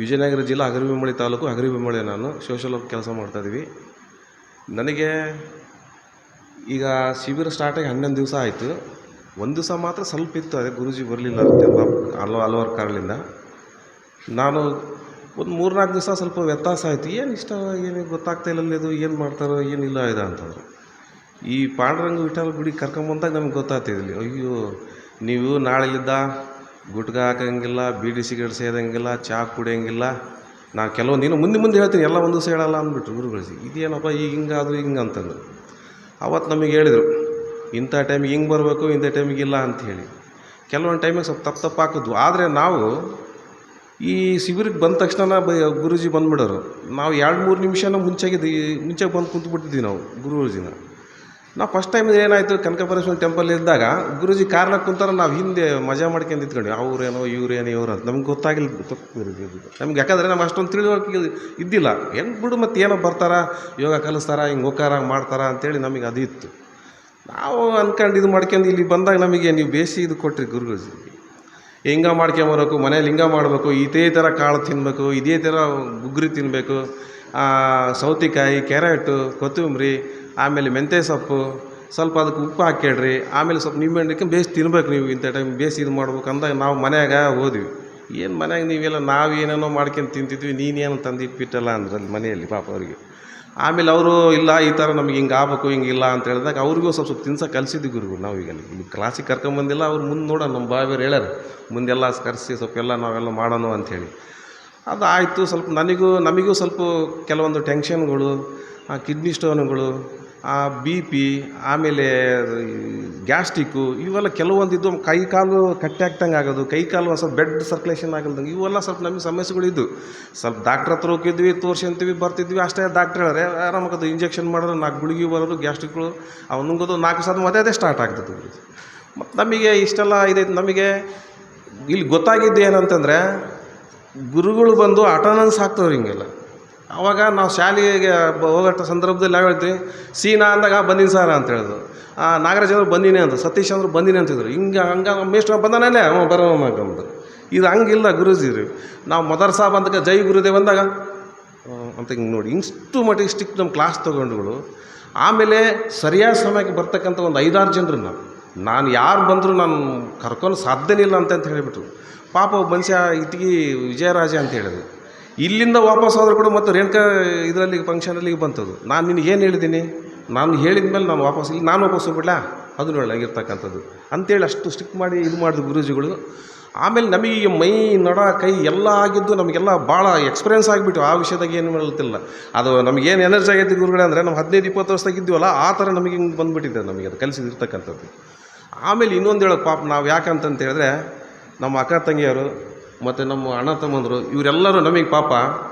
ವಿಜಯನಗರ ಜಿಲ್ಲಾ ಹಗರಿಬೊಮ್ಮಳಿ ತಾಲೂಕು ಹಗರಿಬೊಮ್ಮಳಿ ನಾನು social work ಕೆಲಸ ಮಾಡ್ತಾಯಿದ್ದೀವಿ. ನನಗೆ ಈಗ ಶಿಬಿರ ಸ್ಟಾರ್ಟಾಗಿ 11 ದಿವಸ ಆಯಿತು. ಒಂದು ದಿವಸ ಮಾತ್ರ ಸ್ವಲ್ಪ ಇತ್ತು, ಅದೇ ಗುರೂಜಿ ಬರಲಿಲ್ಲ ಅಂತ ಹಲವಾರು ಕಾರಣದಿಂದ. ನಾನು ಒಂದು 3-4 ದಿವಸ ಸ್ವಲ್ಪ ವ್ಯತ್ಯಾಸ ಆಯಿತು. ಏನು ಗೊತ್ತಾಗ್ತಾಯಿಲ್ಲ, ಇದು ಏನು ಮಾಡ್ತಾರೋ ಏನಿಲ್ಲ ಇದೆ ಅಂತಂದರು. ಈ ಪಾಂಡುರಂಗ ವಿಠಲ ಗುಡಿ ಕರ್ಕೊಂಬಂದಾಗ ನಮ್ಗೆ ಗೊತ್ತಾಗ್ತಿದ್ದಿಲ್ಲ, ಅಯ್ಯೋ ನೀವು ನಾಳೆಲಿದ್ದ ಗುಟ್ಕ ಹಾಕೋಂಗಿಲ್ಲ, ಬೀಡಿ ಸಿಗರೇಟ್ ಸೇದಂಗಿಲ್ಲ, ಚಹಾ ಕುಡಿಯೋಂಗಿಲ್ಲ. ನಾನು ಕೆಲವೊಂದು ಇನ್ನೂ ಮುಂದೆ ಹೇಳ್ತೀನಿ, ಎಲ್ಲ ಒಂದು ದಿವಸ ಹೇಳಲ್ಲ ಅಂದ್ಬಿಟ್ರು ಗುರುಗಳಿಸಿ. ಇದೇನಪ್ಪ ಈಗ ಹಿಂಗಾದ್ರು ಹಿಂಗೆ ಅಂತಂದರು. ಅವತ್ತು ನಮಗೆ ಹೇಳಿದರು, ಇಂಥ ಟೈಮಿಗೆ ಹಿಂಗೆ ಬರಬೇಕು, ಇಂಥ ಟೈಮಿಗೆ ಇಲ್ಲ ಅಂಥೇಳಿ. ಕೆಲವೊಂದು ಟೈಮಿಗೆ ಸ್ವಲ್ಪ ತಪ್ಪು ಹಾಕಿದ್ವು. ಆದರೆ ನಾವು ಈ ಶಿಬಿರಕ್ಕೆ ಬಂದ ತಕ್ಷಣ ಗುರೂಜಿ ಬಂದುಬಿಡೋರು. ನಾವು 2-3 ನಿಮಿಷನ ಮುಂಚೆ ಬಂದು ಕುಂತ್ಬಿಟ್ಟಿದ್ವಿ ನಾವು ಗುರೂಜಿನ. ನಾವು ಫಸ್ಟ್ ಟೈಮ್ ಏನಾಯಿತು, ಕನಕಪರಮೇಶ್ವರ ಟೆಂಪಲ್ ಇದ್ದಾಗ ಗುರೂಜಿ ಕಾರ್ನಾಗ ಕುಂತಾರ, ನಾವು ಹಿಂದೆ ಮಜಾ ಮಾಡ್ಕೊಂಡು ನಿಂತ್ಕೊಂಡ್ವಿ. ಅವ್ರೇನೋ ಇವ್ರೇನೋ ಇವ್ರು ಅಂತ ನಮ್ಗೆ ಗೊತ್ತಾಗಿಲ್ಲ. ನಮ್ಗೆ ಯಾಕಂದರೆ ನಮ್ಗೆ ಅಷ್ಟೊಂದು ತಿಳುವಳಿಕೆ ಇದ್ದಿಲ್ಲ. ಏನು ಬಿಡು, ಮತ್ತು ಏನೋ ಬರ್ತಾರ, ಯೋಗ ಕಲಿಸ್ತಾರ, ಹಿಂಗೆ ಹೋಕಾರ ಮಾಡ್ತಾರ ಅಂತೇಳಿ ನಮಗೆ ಅದು ಇತ್ತು. ನಾವು ಅಂದ್ಕೊಂಡು ಇದು ಮಾಡ್ಕೊಂಡು ಇಲ್ಲಿ ಬಂದಾಗ ನಮಗೆ ನೀವು ಬೇಸಿ ಇದು ಕೊಟ್ರಿ ಗುರುಗಳ್. ಹಿಂಗೆ ಮಾಡ್ಕೊಂಬರ್ಬೇಕು, ಮನೇಲಿ ಹಿಂಗೆ ಮಾಡಬೇಕು, ಇದೇ ಥರ ಕಾಳು ತಿನ್ನಬೇಕು, ಇದೇ ಥರ ಗುಗ್ರಿ ತಿನ್ನಬೇಕು, ಸೌತೆಕಾಯಿ, ಕ್ಯಾರೆಟು, ಕೊತ್ತಂಬರಿ, ಆಮೇಲೆ ಮೆಂತ್ಯ ಸೊಪ್ಪು, ಸ್ವಲ್ಪ ಅದಕ್ಕೆ ಉಪ್ಪು ಹಾಕ್ಯಾಡ್ರಿ, ಆಮೇಲೆ ಸ್ವಲ್ಪ ನಿಂಬೆಹಣ್ಣು ಬೇಯಿಸಿ ತಿನ್ಬೇಕು ನೀವು, ಇಂಥ ಟೈಮ್ ಬೇಯಿಸಿ ಇದು ಮಾಡ್ಬೇಕು ಅಂದಾಗ ನಾವು ಮನ್ಯಾಗ ಹೋದ್ವಿ. ಏನು ಮನ್ಯಾಗ ನೀವೆಲ್ಲ ನಾವೇನೇನೋ ಮಾಡ್ಕೊಂಡು ತಿಂತಿದ್ವಿ, ನೀನೇನು ತಂದಿಟ್ಬಿಟ್ಟಲ್ಲ ಅಂದ್ರಲ್ಲಿ ಮನೆಯಲ್ಲಿ ಪಾಪ ಅವರಿಗೆ. ಆಮೇಲೆ ಅವರು ಇಲ್ಲ ಈ ಥರ ನಮಗೆ ಹಿಂಗೆ ಆಗ್ಬೇಕು, ಹಿಂಗಿಲ್ಲ ಅಂತ ಹೇಳಿದಾಗ ಅವ್ರಿಗೂ ಸ್ವಲ್ಪ ತಿನ್ಸೋಕೆ ಕಲಿಸಿದ್ವಿ ಗುರುಗಳು. ನಾವು ಈಗ ಕ್ಲಾಸಿಗೆ ಕರ್ಕೊಂಬಂದಿಲ್ಲ, ಅವ್ರು ಮುಂದೆ ನೋಡೋಣ, ನಮ್ಮ ಬಾವಿಯವ್ರು ಹೇಳ್ಯಾರ ಮುಂದೆಲ್ಲ ಕರೆಸಿ ಸ್ವಲ್ಪ ನಾವೆಲ್ಲ ಮಾಡೋಣ ಅಂಥೇಳಿ. ಅದು ಆಯಿತು. ಸ್ವಲ್ಪ ನಮಗೂ ಸ್ವಲ್ಪ ಕೆಲವೊಂದು ಟೆನ್ಷನ್ಗಳು, ಕಿಡ್ನಿ ಸ್ಟೋನ್ಗಳು, BP, ಆಮೇಲೆ ಗ್ಯಾಸ್ಟ್ರಿಕ್ಕು, ಇವೆಲ್ಲ ಕೆಲವೊಂದಿದ್ದು, ಕೈ ಕಾಲು ಕಟ್ಟೆ ಆಗ್ತಂಗೆ ಆಗೋದು, ಕೈ ಕಾಲು ಸ್ವಲ್ಪ ಬೆಡ್ ಸರ್ಕ್ಯುಲೇಷನ್ ಆಗಲ್ದಂಗೆ, ಇವೆಲ್ಲ ಸ್ವಲ್ಪ ನಮಗೆ ಸಮಸ್ಯೆಗಳಿದ್ದು. ಸ್ವಲ್ಪ ಡಾಕ್ಟ್ರ್ ಹತ್ರ ಹೋಗಿದ್ವಿ, ತೋರಿಸ್ಕೊಂತೀವಿ, ಬರ್ತಿದ್ವಿ ಅಷ್ಟೇ. ಡಾಕ್ಟ್ರ್ ಹೇಳೋರೆ ಆರಾಮಾಗೋದು, ಇಂಜೆಕ್ಷನ್ ಮಾಡೋದು, 4 ಗುಳಿಗೆ ಬರೋದು, ಗ್ಯಾಸ್ಟ್ರಿಕ್ಗಳು ಅವು ನುಂಗೋದು, 4 ಸಲ ಮತ್ತೆ ಅದೇ ಸ್ಟಾರ್ಟ್ ಆಗ್ತದೆ. ಮತ್ತು ನಮಗೆ ಇಷ್ಟೆಲ್ಲ ಇದೈತೆ. ನಮಗೆ ಇಲ್ಲಿ ಗೊತ್ತಾಗಿದ್ದು ಏನಂತಂದರೆ, ಗುರುಗಳು ಬಂದು ಅಟೆಂಡೆನ್ಸ್ ಹಾಕ್ತವ್ರು ಹಿಂಗೆಲ್ಲ. ಆವಾಗ ನಾವು ಶಾಲೆಗೆ ಹೋಗೋ ಸಂದರ್ಭದಲ್ಲಿ ನಾವು ಹೇಳ್ತೀವಿ, ಸೀನಾ ಅಂದಾಗ ಬಂದೀನಿ ಸರ್ ಅಂತ ಹೇಳಿದ್ರು, ನಾಗರಾಜ್ ಅವರು ಬಂದೀನಿ ಅಂತ, ಸತೀಶ್ ಅವರು ಬಂದೀನಿ ಅಂತಿದ್ರು. ಹಂಗೆ ಮೇಷ್ಟ್ರು ಬಂದಾನಲ್ಲೇ ಬರೋಣ ಅಂತಂದ್ರು. ಇದು ಹಂಗಿಲ್ಲ ಗುರೂಜಿರು. ನಾವು ಮೊದಲ ಸಾಬ್ ಅಂದಾಗ ಜೈ ಗುರುದೇವ್ ಅಂದಾಗ ಅಂತ ಹಿಂಗೆ ನೋಡಿ ಇಷ್ಟು ಮಟ್ಟಿಗೆ ಸ್ಟಿಕ್ ನಮ್ಮ ಕ್ಲಾಸ್ ತೊಗೊಂಡುಗಳು. ಆಮೇಲೆ ಸರಿಯಾದ ಸಮಯಕ್ಕೆ ಬರ್ತಕ್ಕಂಥ ಒಂದು 5-6 ಜನರನ್ನ ನಾನು ಯಾರು ಬಂದರೂ ನಾನು ಕರ್ಕೊಂಡು ಸಾಧ್ಯನೇ ಇಲ್ಲ ಅಂತ ಹೇಳಿಬಿಟ್ರು. ಪಾಪ ಒಬ್ಬ ಮನುಷ್ಯ ಇಟ್ಟಿಗೆ ವಿಜಯರಾಜ ಅಂತ ಹೇಳಿದ್ರು. ಇಲ್ಲಿಂದ ವಾಪಸ್ ಹೋದ್ರೆ ಕೂಡ ಮತ್ತು ರೇಣುಕಾ ಇದರಲ್ಲಿ ಫಂಕ್ಷನಲ್ಲಿ ಬಂತದ್ದು. ನಾನು ನಿನಗೇನು ಹೇಳಿದ್ದೀನಿ, ನಾನು ಹೇಳಿದ ಮೇಲೆ ನಾನು ವಾಪಸ್ ಹೋಗ್ಬಿಡ್ಲಾ, ಅದು ನೋಡಿ ಆಗಿರ್ತಕ್ಕಂಥದ್ದು ಅಂತೇಳಿ ಅಷ್ಟು ಸ್ಟಿಕ್ ಮಾಡಿ ಇದು ಮಾಡಿದ್ರು ಗುರೂಜಿಗಳು. ಆಮೇಲೆ ನಮಗೆ ಈಗ ಮೈ ನಡ ಕೈ ಎಲ್ಲ ಆಗಿದ್ದು ನಮಗೆಲ್ಲ ಭಾಳ ಎಕ್ಸ್ಪೀರಿಯೆನ್ಸ್ ಆಗಿಬಿಟ್ಟು ಆ ವಿಷಯದಾಗ ಏನು ಹೇಳ್ತಿಲ್ಲ. ಅದು ನಮಗೇನು ಎನರ್ಜಿ ಆಗೈತಿ ಗುರುಗಳೇ ಅಂದರೆ, ನಮ್ಮ 15-20 ವರ್ಷದಾಗ ಇದ್ದೀವಲ್ಲ ಆ ಥರ ನಮಗೆ ಹಿಂಗೆ ಬಂದುಬಿಟ್ಟಿದೆ, ನಮಗೆ ಅದು ಕಲಿಸಿದಿರ್ತಕ್ಕಂಥದ್ದು. ಆಮೇಲೆ ಇನ್ನೊಂದು ಹೇಳೋದು ಪಾಪ ನಾವು ಯಾಕಂತಂತ ಹೇಳಿದ್ರೆ, ನಮ್ಮ ಅಕ್ಕ ತಂಗಿಯರು ಮತ್ತು ನಮ್ಮ ಅಣ್ಣ ತಮ್ಮಂದರು ಇವರೆಲ್ಲರೂ ನಮಗೆ ಪಾಪ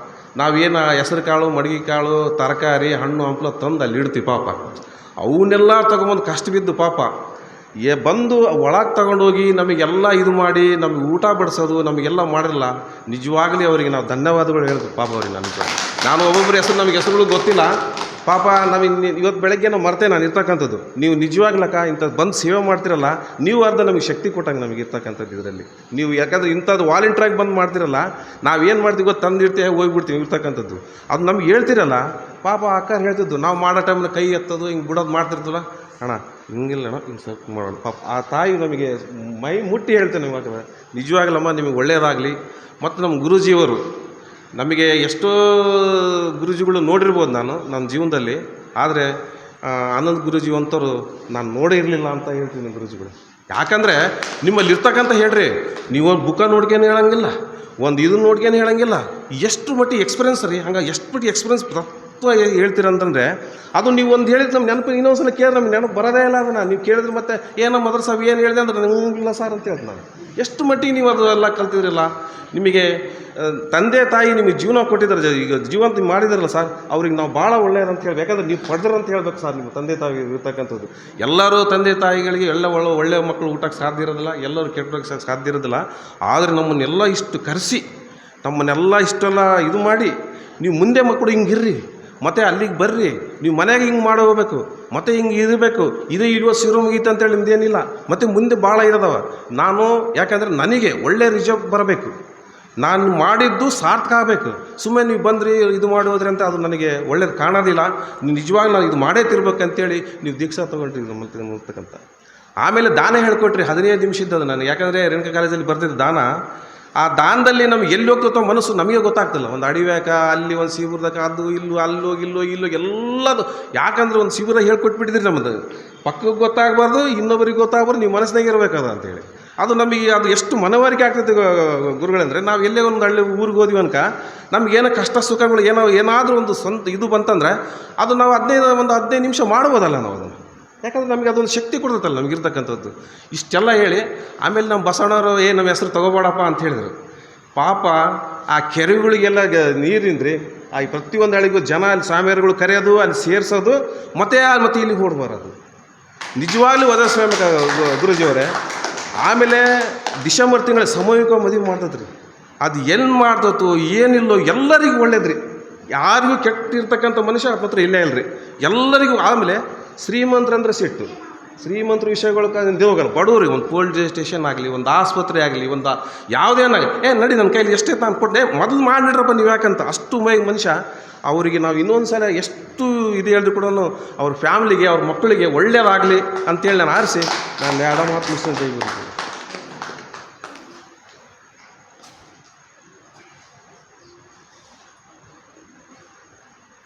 ನಾವೇನು ಹೆಸರು ಕಾಳು, ಮಡಗಿ ಕಾಳು, ತರಕಾರಿ, ಹಣ್ಣು ಹಂಪಲ ತಂದು ಅಲ್ಲಿ ಇಡ್ತೀವಿ. ಪಾಪ ಅವನ್ನೆಲ್ಲ ತೊಗೊಂಬಂದು ಕಷ್ಟ ಬಿದ್ದು ಪಾಪ ಬಂದು ಒಳಗೆ ತಗೊಂಡೋಗಿ ನಮಗೆಲ್ಲ ಇದು ಮಾಡಿ ನಮಗೆ ಊಟ ಬಡಿಸೋದು ನಮಗೆಲ್ಲ ಮಾಡಿರಲ್ಲ. ನಿಜವಾಗಲೇ ಅವರಿಗೆ ನಾವು ಧನ್ಯವಾದಗಳು ಹೇಳ್ತೀವಿ ಪಾಪ ಅವ್ರಿಗೆ. ನಾನು ಒಬ್ಬೊಬ್ಬರ ನಮಗೆ ಹೆಸರುಗಳು ಗೊತ್ತಿಲ್ಲ ಪಾಪ. ನಮಗೆ ಇವತ್ತು ಬೆಳಗ್ಗೆ ನಾವು ಮರ್ತೇ ನಾನು ಇರ್ತಕ್ಕಂಥದ್ದು. ನೀವು ನಿಜವಾಗ್ಲಕ್ಕ ಇಂಥದ್ದು ಬಂದು ಸೇವೆ ಮಾಡ್ತಿರಲ್ಲ, ನೀವು ಅರ್ಧ ನಮಗೆ ಶಕ್ತಿ ಕೊಟ್ಟಂಗೆ ನಮಗೆ ಇರ್ತಕ್ಕಂಥದ್ದು ಇದರಲ್ಲಿ. ನೀವು ಯಾಕಂದರೆ ಇಂಥದ್ದು ವಾಲಂಟ್ರಾಗಿ ಬಂದು ಮಾಡ್ತಿರಲ್ಲ, ನಾವೇನು ಮಾಡ್ತೀವಿ ಗೊತ್ತು, ತಂದಿರ್ತೀವಿ ಹೋಗ್ಬಿಡ್ತೀವಿ ಇರ್ತಕ್ಕಂಥದ್ದು. ಅದು ನಮ್ಗೆ ಹೇಳ್ತಿರಲ್ಲ ಪಾಪ. ಅಕ್ಕ ಹೇಳ್ತಿದ್ದು ನಾವು ಮಾಡೋ ಟೈಮ್ನ ಕೈ ಎತ್ತೋದು ಹಿಂಗೆ ಬಿಡೋದು ಮಾಡ್ತಿರ್ತಲ್ಲ, ಅಣ್ಣ ಹಿಂಗಿಲ್ಲ ಅಣ್ಣ ಹಿಂಗೆ ಸ್ವಲ್ಪ ಮಾಡೋಣ. ಪಾಪ ಆ ತಾಯಿ ನಮಗೆ ಮೈ ಮುಟ್ಟಿ ಹೇಳ್ತೇನೆ ಇವಾಗ, ನಿಜವಾಗ್ಲಮ್ಮ ನಿಮಗೆ ಒಳ್ಳೆಯದಾಗಲಿ. ಮತ್ತು ನಮ್ಮ ಗುರೂಜಿಯವರು ನಮಗೆ ಎಷ್ಟೋ ಗುರೂಜಿಗಳು ನೋಡಿರ್ಬೋದು ನನ್ನ ಜೀವನದಲ್ಲಿ, ಆದರೆ ಆನಂದ್ ಗುರೂಜಿ ಅಂಥವ್ರು ನಾನು ನೋಡೇ ಇರಲಿಲ್ಲ ಅಂತ ಹೇಳ್ತೀನಿ ಗುರೂಜಿಗಳು. ಯಾಕಂದರೆ ನಿಮ್ಮಲ್ಲಿ ಇರ್ತಕ್ಕಂಥ ಹೇಳ್ರಿ, ನೀವು ಒಂದು ಬುಕ್ಕ ನೋಡ್ಕೇನು ಹೇಳೋಂಗಿಲ್ಲ, ಒಂದು ಇದನ್ನು ನೋಡ್ಕೇನು ಹೇಳೋಂಗಿಲ್ಲ. ಎಷ್ಟು ಮಟ್ಟಿಗೆ ಎಕ್ಸ್ಪೀರಿಯನ್ಸ್ ರೀ, ಹಂಗೆ ಎಷ್ಟು ಮಟ್ಟಿಗೆ ಎಕ್ಸ್ಪೀರಿಯನ್ಸ್ ತತ್ವ ಹೇಳ್ತೀರಂತಂದರೆ, ಅದು ನೀವು ಒಂದು ಹೇಳಿದ್ರೆ ನಮ್ಮ ನೆನಪು ಇನ್ನೊಂದ್ಸಲ ಕೇಳಿದ್ರೆ ನಮ್ಗೆ ನೆನಪು ಬರೋದೇ ಇಲ್ಲ. ಅದನ್ನು ನೀವು ಕೇಳಿದ್ರೆ ಮತ್ತೆ ಏನೋ ಮೊದಲು ಸಾವು ಏನು ಹೇಳಿದೆ ಅಂದ್ರೆ ನಂಗಿಲ್ಲ ಸರ್ ಅಂತ ಹೇಳ್ತೀನಿ ನಾನು. ಎಷ್ಟು ಮಟ್ಟಿಗೆ ನೀವು ಅದು ಎಲ್ಲ ಕಲ್ತಿದ್ರಿಲ್ಲ. ನಿಮಗೆ ತಂದೆ ತಾಯಿ ನಿಮಗೆ ಜೀವನ ಕೊಟ್ಟಿದ್ದಾರೆ, ಈಗ ಜೀವಂತ ಮಾಡಿದಾರಲ್ಲ ಸರ್, ಅವ್ರಿಗೆ ನಾವು ಭಾಳ ಒಳ್ಳೆಯದಂತ ಹೇಳಿ, ಯಾಕಂದ್ರೆ ನೀವು ಪಡೆದ್ರು ಅಂತ ಹೇಳ್ಬೇಕು ಸರ್. ನಿಮ್ಮ ತಂದೆ ತಾಯಿ ಇರ್ತಕ್ಕಂಥದ್ದು ಎಲ್ಲರೂ ತಂದೆ ತಾಯಿಗಳಿಗೆ ಒಳ್ಳೆಯ ಮಕ್ಕಳು ಊಟಕ್ಕೆ ಸಾಧ್ಯ ಇರೋದಿಲ್ಲ, ಎಲ್ಲರೂ ಕೆಟ್ಟೋಕ್ಕೆ ಸಾಧ್ಯ ಇರೋದಿಲ್ಲ. ಆದರೆ ನಮ್ಮನ್ನೆಲ್ಲ ಇಷ್ಟು ಕರೆಸಿ ನಮ್ಮನ್ನೆಲ್ಲ ಇಷ್ಟೆಲ್ಲ ಇದು ಮಾಡಿ, ನೀವು ಮುಂದೆ ಮಕ್ಕಳು ಹಿಂಗಿರ್ರಿ, ಮತ್ತು ಅಲ್ಲಿಗೆ ಬರ್ರಿ, ನೀವು ಮನೆಯಾಗ ಹಿಂಗೆ ಹೋಗ್ಬೇಕು, ಮತ್ತು ಹಿಂಗೆ ಇರಬೇಕು, ಇದು ಇಡುವ ಸಿರು ಮುಗೀತು ಅಂತೇಳಿ ನಿಮ್ದೇನಿಲ್ಲ. ಮತ್ತು ಮುಂದೆ ಭಾಳ ಇರೋದವ. ನಾನು ಯಾಕಂದರೆ ನನಗೆ ಒಳ್ಳೆ ರಿಸಲ್ಟ್ ಬರಬೇಕು, ನಾನು ಮಾಡಿದ್ದು ಸಾರ್ಥಕ ಆಗಬೇಕು. ಸುಮ್ಮನೆ ನೀವು ಬಂದ್ರಿ ಇದು ಮಾಡಿ ಹೋದ್ರಿ ಅಂತ ಅದು ನನಗೆ ಒಳ್ಳೇದು ಕಾಣೋದಿಲ್ಲ. ನಿಜವಾಗ್ಲೂ ನಾನು ಇದು ಮಾಡೇ ತಿರ್ಬೇಕಂತೇಳಿ ನೀವು ದೀಕ್ಷಾ ತೊಗೊಂಡ್ರಿ ನಮ್ಮತಕ್ಕಂಥ. ಆಮೇಲೆ ದಾನ ಹೇಳ್ಕೊಟ್ರಿ 15 ನಿಮಿಷದ್ದು ಅದು ನಾನು, ಯಾಕಂದರೆ ರೇಣುಕಾ ಕಾಲೇಜಲ್ಲಿ ಬರ್ತಿದ್ದ ದಾನ. ಆ ದಾನದಲ್ಲಿ ನಮ್ಗೆ ಎಲ್ಲಿ ಹೋಗ್ತೋ ಮನಸ್ಸು ನಮಗೆ ಗೊತ್ತಾಗ್ತಿಲ್ಲ. ಒಂದು ಅಡಿವ್ಯಾಕ ಅಲ್ಲಿ ಒಂದು ಶಿಬಿರದಾಗ ಅದು ಇಲ್ಲೋ ಇಲ್ಲೋ ಎಲ್ಲದು. ಯಾಕಂದ್ರೆ ಒಂದು ಶಿಬಿರ ಹೇಳ್ಕೊಟ್ಬಿಟ್ಟಿದ್ರಿ ನಮ್ಮದು, ಪಕ್ಕಕ್ಕೆ ಗೊತ್ತಾಗಬಾರ್ದು, ಇನ್ನೊಬ್ಬರಿಗೆ ಗೊತ್ತಾಗಬಾರ್ದು, ನೀವು ಮನಸ್ಸಿನಾಗೆ ಇರಬೇಕದ ಅಂತೇಳಿ. ಅದು ನಮಗೆ ಅದು ಎಷ್ಟು ಮನವರಿಕೆ ಆಗ್ತೈತೆ ಗುರುಗಳಂದರೆ, ನಾವು ಎಲ್ಲೇ ಒಂದು ಹಳ್ಳಿ ಊರಿಗೆ ಹೋದ್ವಿ ಅನ್ಕ ನಮಗೇನೋ ಕಷ್ಟ ಸುಖಗಳು ಏನಾದರೂ ಒಂದು ಸ್ವಂತ ಇದು ಬಂತಂದರೆ ಅದು ನಾವು 15 ನಿಮಿಷ ಮಾಡ್ಬೋದಲ್ಲ ನಾವು ಅದನ್ನು. ಯಾಕಂದ್ರೆ ನಮಗೆ ಅದೊಂದು ಶಕ್ತಿ ಕೊಡ್ತೈತಲ್ಲ ನಮಗಿರ್ತಕ್ಕಂಥದ್ದು. ಇಷ್ಟೆಲ್ಲ ಹೇಳಿ ಆಮೇಲೆ ನಮ್ಮ ಬಸವಣ್ಣವರು ನಮ್ಮ ಹೆಸರು ತೊಗೋಬೇಡಪ್ಪ ಅಂತ ಹೇಳಿದರು. ಪಾಪ ಆ ಕೆರೆಗಳಿಗೆಲ್ಲ ನೀರಿಂದ್ರಿ ಆ ಪ್ರತಿಯೊಂದು ಹಳ್ಳಿಗೂ ಜನ ಅಲ್ಲಿ ಸ್ವಾಮಿಯರುಗಳು ಕರೆಯೋದು, ಅಲ್ಲಿ ಸೇರಿಸೋದು, ಮತ್ತೆ ಇಲ್ಲಿಗೆ ಓಡ್ಬಾರದು. ನಿಜವಾಗ್ಲೂ ಒದಗಿಸ್ಬೇಕು ಗುರುಜಿಯವರೇ. ಆಮೇಲೆ ಡಿಸೆಂಬರ್ ತಿಂಗಳ ಸಾಮೂಹಿಕ ಮದುವೆ ಮಾಡ್ತದ್ರಿ. ಅದು ಏನು ಮಾಡ್ತತ್ತು ಏನಿಲ್ಲೋ ಎಲ್ಲರಿಗೂ ಒಳ್ಳೇದ್ರಿ. ಯಾರಿಗೂ ಕೆಟ್ಟಿರ್ತಕ್ಕಂಥ ಮನುಷ್ಯ ಮಾತ್ರ ಇಲ್ಲೇ ಇಲ್ಲರಿ, ಎಲ್ಲರಿಗೂ. ಆಮೇಲೆ ಶ್ರೀಮಂತರಂದ್ರೆ ಸಿಟ್ಟು, ಶ್ರೀಮಂತರ ವಿಷಯಗಳು ಹೋಗಲ್ಲ. ಬಡವ್ರಿಗೆ ಒಂದು ಪೊಲೀಸ್ ಸ್ಟೇಷನ್ ಆಗಲಿ, ಒಂದು ಆಸ್ಪತ್ರೆ ಆಗಲಿ, ಒಂದು ಯಾವುದೇನಾಗಲಿ, ನಡಿ ನನ್ನ ಕೈಲಿ ಎಷ್ಟೈತೆ ನಾನು ಕೊಟ್ಟೆ, ಮೊದಲು ಮಾಡಿಡ್ರಪ್ಪ ನೀವು ಯಾಕಂತ ಅಷ್ಟು ಮನುಷ್ಯ. ಅವರಿಗೆ ನಾವು ಇನ್ನೊಂದು ಸಲ ಎಷ್ಟು ಇದು ಹೇಳಿದ್ರು ಕೂಡ ಅವ್ರ ಫ್ಯಾಮ್ಲಿಗೆ, ಅವ್ರ ಮಕ್ಕಳಿಗೆ ಒಳ್ಳೆಯದಾಗಲಿ ಅಂತೇಳಿ ನಾನು ಆರಿಸಿ ನಾನು 2 ಮಾತು ಮುಗಿಸ್ತೀನಿ.